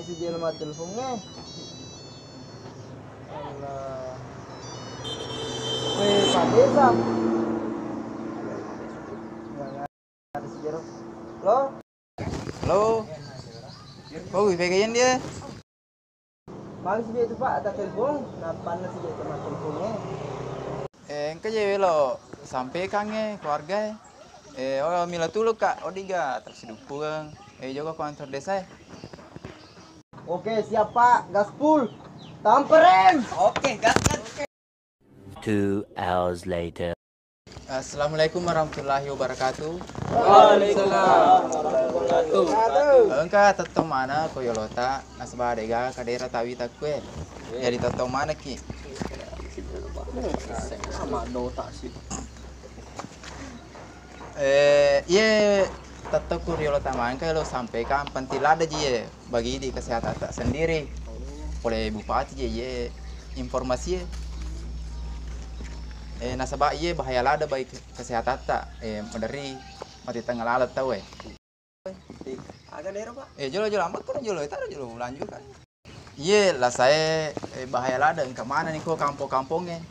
si dia lemah teleponnya. Alah. Weh, Pak Desa. Enggak ada si Jero. Halo? Halo. Oh, wifi-nya dia. Mari si dia itu Pak, ada telepon. Kenapa si dia lemah teleponnya? Engke je lo sampai kange keluarga. Oh mila tulu Kak, odiga tersidupung. Juga kantor desa. Oke, siap Pak. Gaspul. Tamperin. Oke, gas. 2 hours later. Assalamualaikum warahmatullahi wabarakatuh. Waalaikumsalam warahmatullahi wabarakatuh. Engka tetong mana koyolota nasba dega kadera tawi takwe. Jadi tetong mana ki? Sama Dota sih. Ye tetap kuriolota mangka lo sampaikan pentilada je bagi di kesehatan tak sendiri oleh bupati je ye informasi nasabah ye bahaya lada baik kesehatan tak dari mati tengah lalat tahu Agak daerah Pak. jolo amat kan jolo itu jolo lanjut kan ye lah saya bahaya lada ke mana nih kok kampung-kampungnya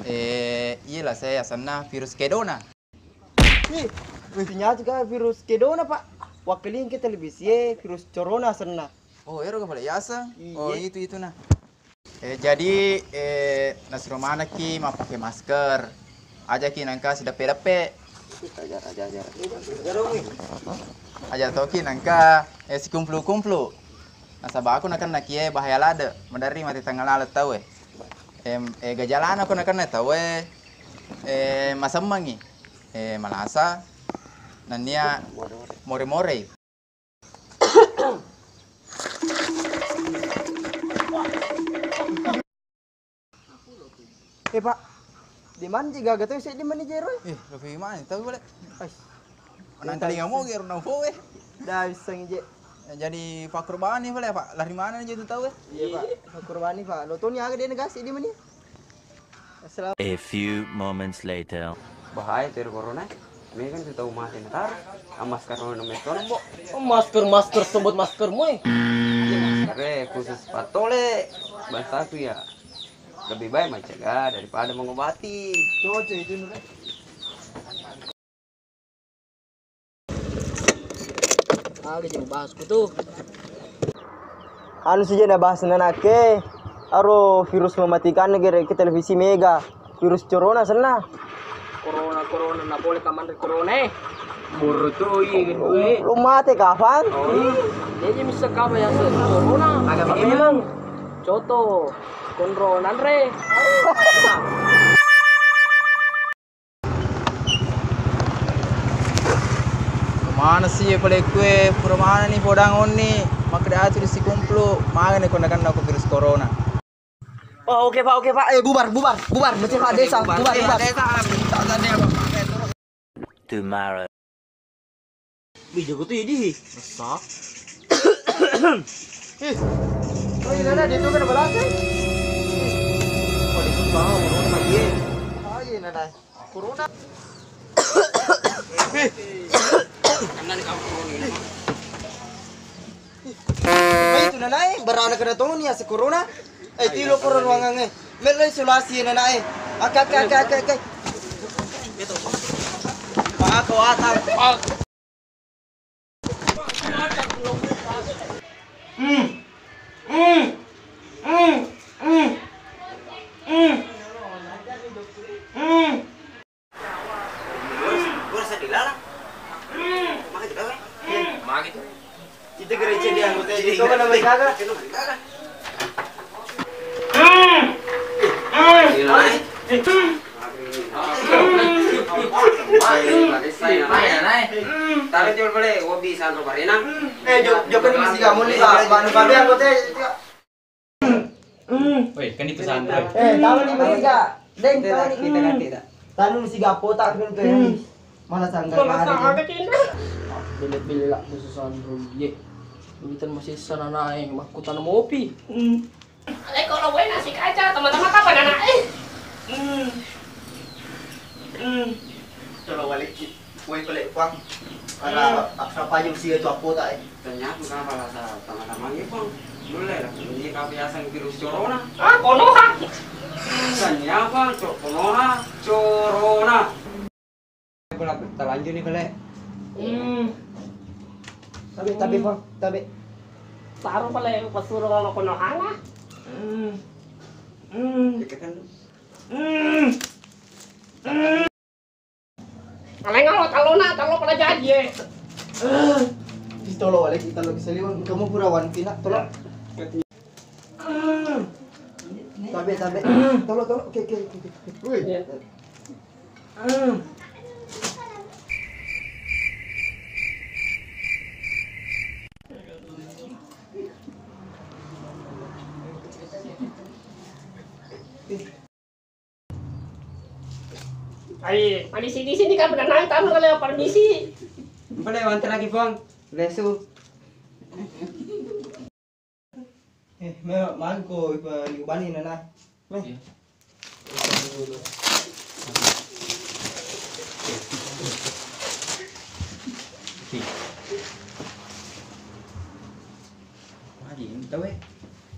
ye lah saya sana virus kedona. Nih, mestinya juga virus kedona Pak. Wakilin ke televisi virus corona sana. Oh, ero ka pala yasa? Iya. Oh, itu nah. Jadi nasro mana ki pakai masker. Aja ki nangka si dape-dape. Aja to ki nangka si kumplu-kumplu. Nasaba aku nakan nakie bahaya lada. Madari mati tanggal lalat tahu gajalan aku nakan tahu masamangi. Malasa nania more-more. Pak, di mana juga gato sih di mana Jero? Lebih gimana? Tahu boleh? Ay, Nang kali nggak mau gero nang foe. dah bisa ngeje. Jadi Pak Kurban nih boleh Pak? Lari mana aja tuh tahu Iya Pak, Kurbani Pak. Lo tuh nih agak dia negasi di mana? Assalamualaikum. A few moments later. Bahaya dari corona. Ini kan kita mati ntar. Masker no meton bo. Masker sebut masker moy. Masker khusus patole. Bahasa aku ya. Lebih baik mencegah daripada mengobati. Cocok itu nih. Agak jangan bahas tuh. Anu saja nak bahas nanake. Aro virus mematikan negara ke televisi mega. Virus corona sana. Corona na boleh kaman corona. Burto Lu mati kapan? Jadi bisa kau ya corona. Agak memang. Contoh corona re. Mana sih pada kue perumahan nih podang nih makanya atur si kumpul mana nih konakan aku virus corona. Oh, oke Pak. Bubar. Mesti Pak Desa. Bubar. Tomorrow. Video tuh ini. Rusak. Oh, ini ada dia tuh kan balas. Oh, itu bau corona lagi. Oh, ini ada. Corona. Itu nanai barang kena tong ni asa corona. Tilo koron wangange. Melo isolasi nanai. Akak. Itu. Pak ko atang. Itu gereja dia anggota itu kan namanya jaga. Tarik jual boleh, hobi santo barena. Joko ini masih kamu nih, Bang Babe anggota. Woi, kan di pesantren. Tahu nih masih gak? Deng, tahu nih. Kita ganti tak. Tanu masih gak potak kan tuh. Mana sangka ada. Bili lah sususan rugi. Duitan masih sana naik, aku tanam kopi. Kalau gue nasi kaca, teman-teman kapan anak? Coba balik. Kue balik uang. Para apa yung siya itu apa tak? Ternyata kenapa rasa teman-teman ini bang? Boleh lah, ini kebiasaan virus corona. Ah, konoha. Ternyata corona. Kalau kita lanjut nih kali. Tabi bang, tabi. Taruh pala pasuruh kalau konoha lah. Deketan. Kalau talo pala jadi. Tolong balik kita lagi seliwan. Kamu purawan pinak tolong. Tabi. Tolong. Oke. Wih. Ay, di sini kan benar naik tamu kali permisi. Boleh wanti lagi bang. Lesu. Mahal ko ipaligubanin na na.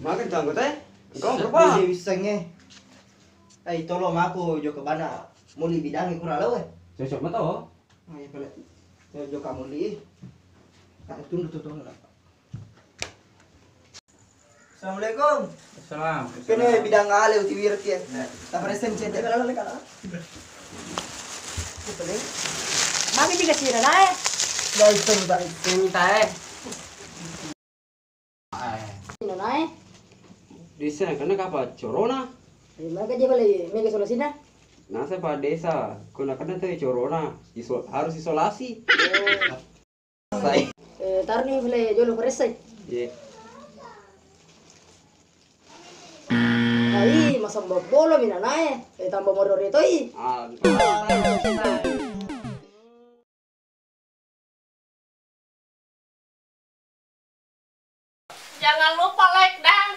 Makan tanggut Kau berapa? Hindi isang ay tolong ako jo ka bana muli bidang ko ralaw Cocok mata oh. Ay pala. Jo ka muli. Tunggu. Assalamualaikum. Salam. Kene bidang ale uti wirat ya. Ta present siya ka lala ka. Pala. Mami juga sih na eh. Dai sen ba. Minta Sino na eh. Di sana kena apa? Corona. Mereka dia balik mega solusi na. Nasa pada desa, kena tuh corona, harus isolasi. Saya. Taruh nih balik jolo peresai. Iya. Ai masang bolo mina na eh. Tambah modor itu i. Jangan lupa like dan